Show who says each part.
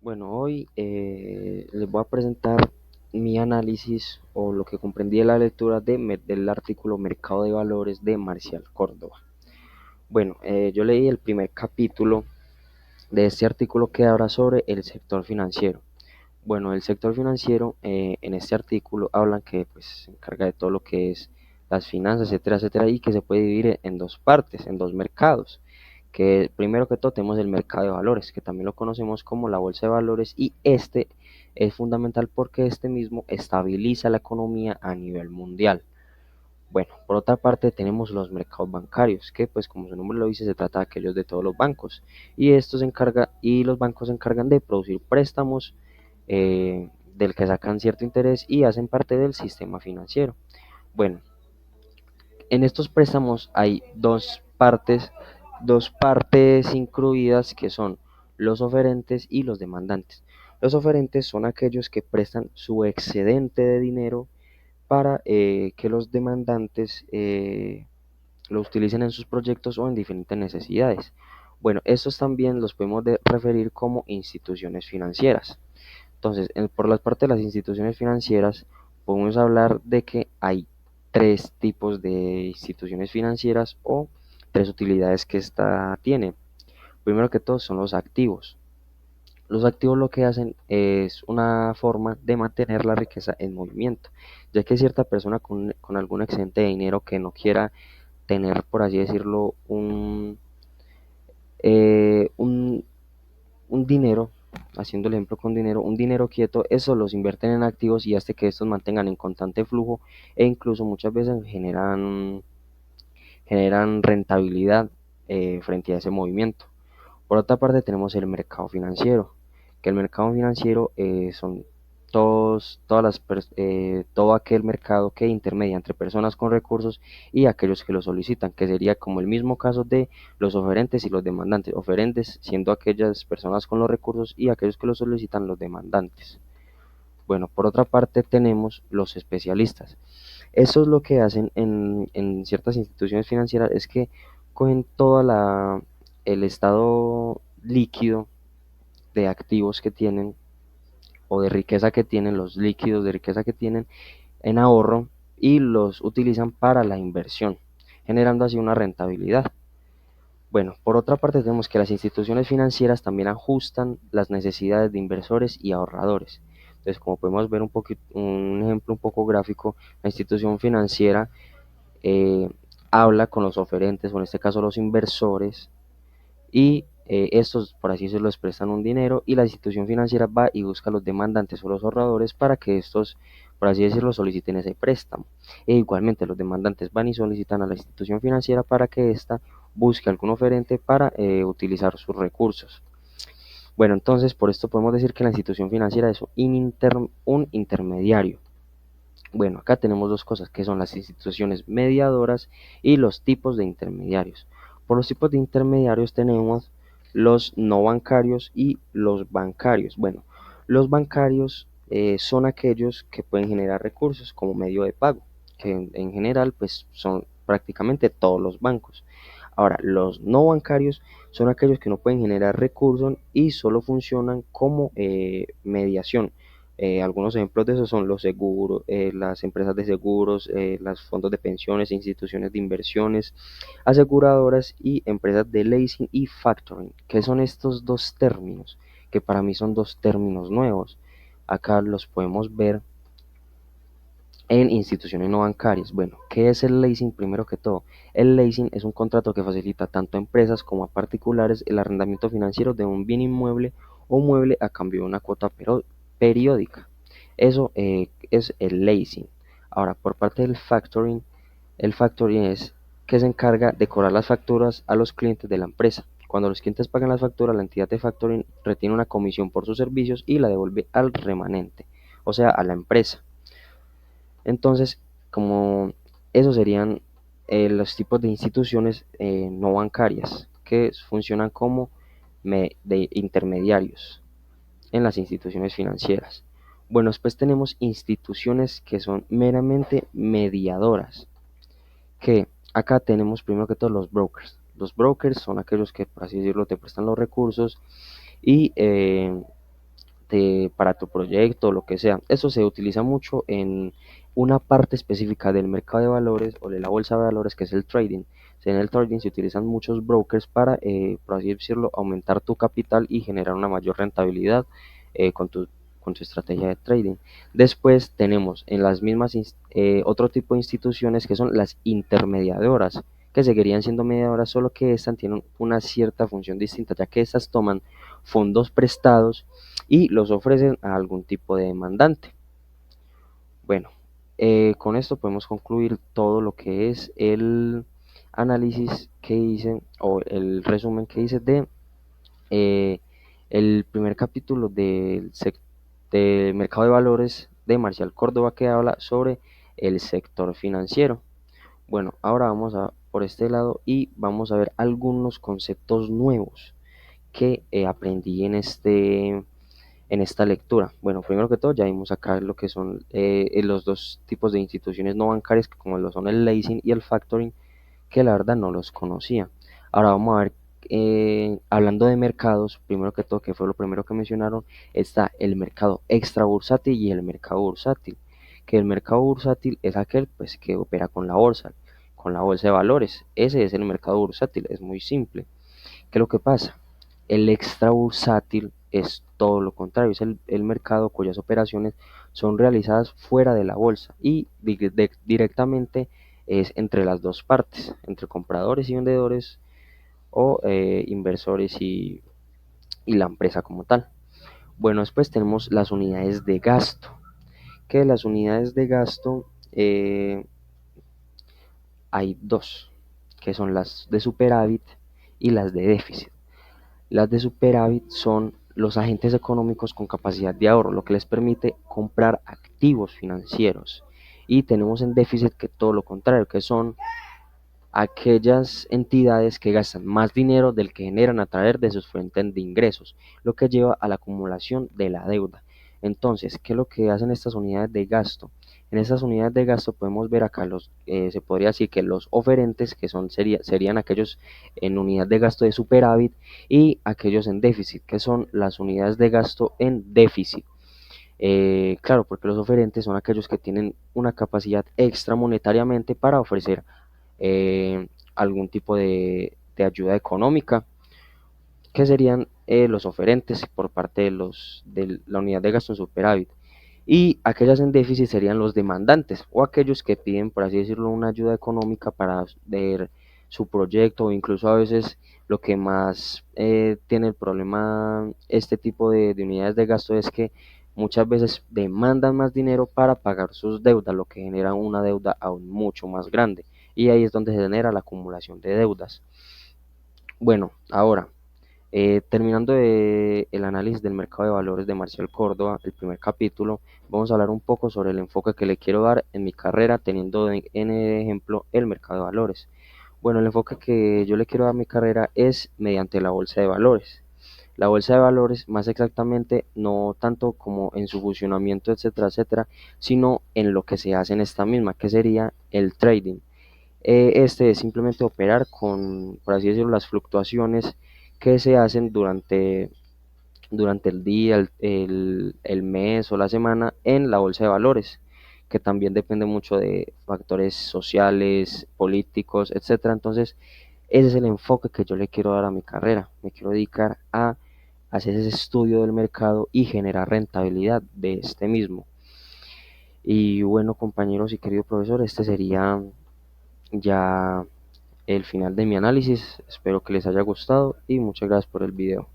Speaker 1: Bueno, hoy les voy a presentar mi análisis o lo que comprendí de la lectura del artículo Mercado de Valores de Marcial Córdoba. Bueno, yo leí el primer capítulo de este artículo que habla sobre el sector financiero. Bueno, el sector financiero en este artículo hablan que pues, se encarga de todo lo que es las finanzas, etcétera, etcétera, y que se puede dividir en dos partes, en dos mercados. Que primero que todo tenemos el mercado de valores, que también lo conocemos como la bolsa de valores, y este es fundamental porque este mismo estabiliza la economía a nivel mundial. Bueno, por otra parte tenemos los mercados bancarios, que pues como su nombre lo dice, se trata de aquellos de todos los bancos. Y los bancos se encargan de producir préstamos del que sacan cierto interés y hacen parte del sistema financiero. Bueno, en estos préstamos hay dos partes incluidas que son los oferentes y los demandantes. Los oferentes son aquellos que prestan su excedente de dinero para que los demandantes lo utilicen en sus proyectos o en diferentes necesidades. Bueno, estos también los podemos referir como instituciones financieras. Entonces, por la parte de las instituciones financieras, podemos hablar de que hay tres tipos de instituciones financieras o tres utilidades que esta tiene. Primero que todo son los activos. Los activos lo que hacen es una forma de mantener la riqueza en movimiento, ya que cierta persona con algún excedente de dinero que no quiera tener, por así decirlo, eh, un, un dinero, haciendo el ejemplo con dinero, un dinero quieto, eso los invierten en activos y hace que estos mantengan en constante flujo e incluso muchas veces generan rentabilidad frente a ese movimiento. Por otra parte tenemos el mercado financiero, que el mercado financiero son todo aquel mercado que intermedia entre personas con recursos y aquellos que lo solicitan, que sería como el mismo caso de los oferentes y los demandantes, oferentes siendo aquellas personas con los recursos y aquellos que lo solicitan los demandantes. Bueno, por otra parte tenemos los especialistas. Eso es lo que hacen en ciertas instituciones financieras, es que cogen el estado líquido de activos que tienen o de riqueza que tienen, los líquidos de riqueza que tienen en ahorro y los utilizan para la inversión, generando así una rentabilidad. Bueno, por otra parte tenemos que las instituciones financieras también ajustan las necesidades de inversores y ahorradores. Entonces, como podemos ver un ejemplo un poco gráfico, la institución financiera eh, habla con los oferentes, o en este caso los inversores, y estos, por así decirlo, les prestan un dinero y la institución financiera va y busca a los demandantes o los ahorradores para que estos, por así decirlo, soliciten ese préstamo. E igualmente los demandantes van y solicitan a la institución financiera para que ésta busque algún oferente para utilizar sus recursos. Bueno, entonces por esto podemos decir que la institución financiera es un intermediario. Bueno, acá tenemos dos cosas que son las instituciones mediadoras y los tipos de intermediarios. Por los tipos de intermediarios tenemos los no bancarios y los bancarios. Bueno, los bancarios son aquellos que pueden generar recursos como medio de pago, que en general pues son prácticamente todos los bancos. Ahora, los no bancarios son aquellos que no pueden generar recursos y solo funcionan como mediación. Algunos ejemplos de eso son los seguros, las empresas de seguros, los fondos de pensiones, instituciones de inversiones, aseguradoras y empresas de leasing y factoring. ¿Qué son estos dos términos? Que para mí son dos términos nuevos. Acá los podemos ver en instituciones no bancarias. Bueno, ¿qué es el leasing? Primero que todo, el leasing es un contrato que facilita tanto a empresas como a particulares el arrendamiento financiero de un bien inmueble o mueble a cambio de una cuota periódica. Eso es el leasing. Ahora, por parte del factoring, el factoring es que se encarga de cobrar las facturas a los clientes de la empresa. Cuando los clientes pagan las facturas, la entidad de factoring retiene una comisión por sus servicios y la devuelve al remanente, o sea, a la empresa. Entonces, como esos serían los tipos de instituciones no bancarias que funcionan como de intermediarios en las instituciones financieras. Bueno, después tenemos instituciones que son meramente mediadoras, que acá tenemos primero que todo los brokers. Los brokers son aquellos que, por así decirlo, te prestan los recursos y para tu proyecto o lo que sea. Eso se utiliza mucho en una parte específica del mercado de valores o de la bolsa de valores, que es el trading. En el trading se utilizan muchos brokers para, por así decirlo, aumentar tu capital y generar una mayor rentabilidad con tu estrategia de trading. Después tenemos en las mismas otro tipo de instituciones que son las intermediadoras, que seguirían siendo mediadoras, solo que estas tienen una cierta función distinta, ya que estas toman fondos prestados y los ofrecen a algún tipo de demandante. Bueno, con esto podemos concluir todo lo que es el análisis que hice o el resumen que hice de eh, el primer capítulo del mercado de valores de Marcial Córdoba, que habla sobre el sector financiero. Bueno, ahora vamos a por este lado y vamos a ver algunos conceptos nuevos que aprendí en esta lectura. Bueno, primero que todo, ya vimos acá lo que son los dos tipos de instituciones no bancarias, como lo son el leasing y el factoring, que la verdad no los conocía. Ahora vamos a ver, hablando de mercados, primero que todo, que fue lo primero que mencionaron, está el mercado extra bursátil y el mercado bursátil. Que el mercado bursátil es aquel pues que opera con la bolsa de valores. Ese es el mercado bursátil, es muy simple. ¿Qué es lo que pasa? El extra bursátil es todo lo contrario, es el mercado cuyas operaciones son realizadas fuera de la bolsa y directamente es entre las dos partes, entre compradores y vendedores o inversores y la empresa como tal. Bueno, después tenemos las unidades de gasto, que las unidades de gasto hay dos, que son las de superávit y las de déficit. Las de superávit son los agentes económicos con capacidad de ahorro, lo que les permite comprar activos financieros. Y tenemos en déficit que todo lo contrario, que son aquellas entidades que gastan más dinero del que generan a través de sus fuentes de ingresos, lo que lleva a la acumulación de la deuda. Entonces, ¿qué es lo que hacen estas unidades de gasto? En estas unidades de gasto podemos ver acá se podría decir que los oferentes, que serían aquellos en unidad de gasto de superávit, y aquellos en déficit, que son las unidades de gasto en déficit. Claro, porque los oferentes son aquellos que tienen una capacidad extra monetariamente para ofrecer eh, algún tipo de ayuda económica, que serían los oferentes por parte de la unidad de gasto en superávit. Y aquellas en déficit serían los demandantes o aquellos que piden, por así decirlo, una ayuda económica para ver su proyecto, o incluso a veces lo que más tiene el problema este tipo de unidades de gasto es que muchas veces demandan más dinero para pagar sus deudas, lo que genera una deuda aún mucho más grande, y ahí es donde se genera la acumulación de deudas. Bueno, ahora terminando el análisis del mercado de valores de Marcial Córdoba, el primer capítulo, vamos a hablar un poco sobre el enfoque que le quiero dar en mi carrera, teniendo en ejemplo el mercado de valores. Bueno, el enfoque que yo le quiero dar a mi carrera es mediante la bolsa de valores. La bolsa de valores, más exactamente, no tanto como en su funcionamiento, etcétera, etcétera, sino en lo que se hace en esta misma, que sería el trading. Este es simplemente operar con, por así decirlo, las fluctuaciones que se hacen durante el día, el mes o la semana en la bolsa de valores, que también depende mucho de factores sociales, políticos, etcétera. Entonces, ese es el enfoque que yo le quiero dar a mi carrera. Me quiero dedicar a hacer ese estudio del mercado y generar rentabilidad de este mismo. Y bueno, compañeros y querido profesor, este sería ya el final de mi análisis. Espero que les haya gustado y muchas gracias por el video.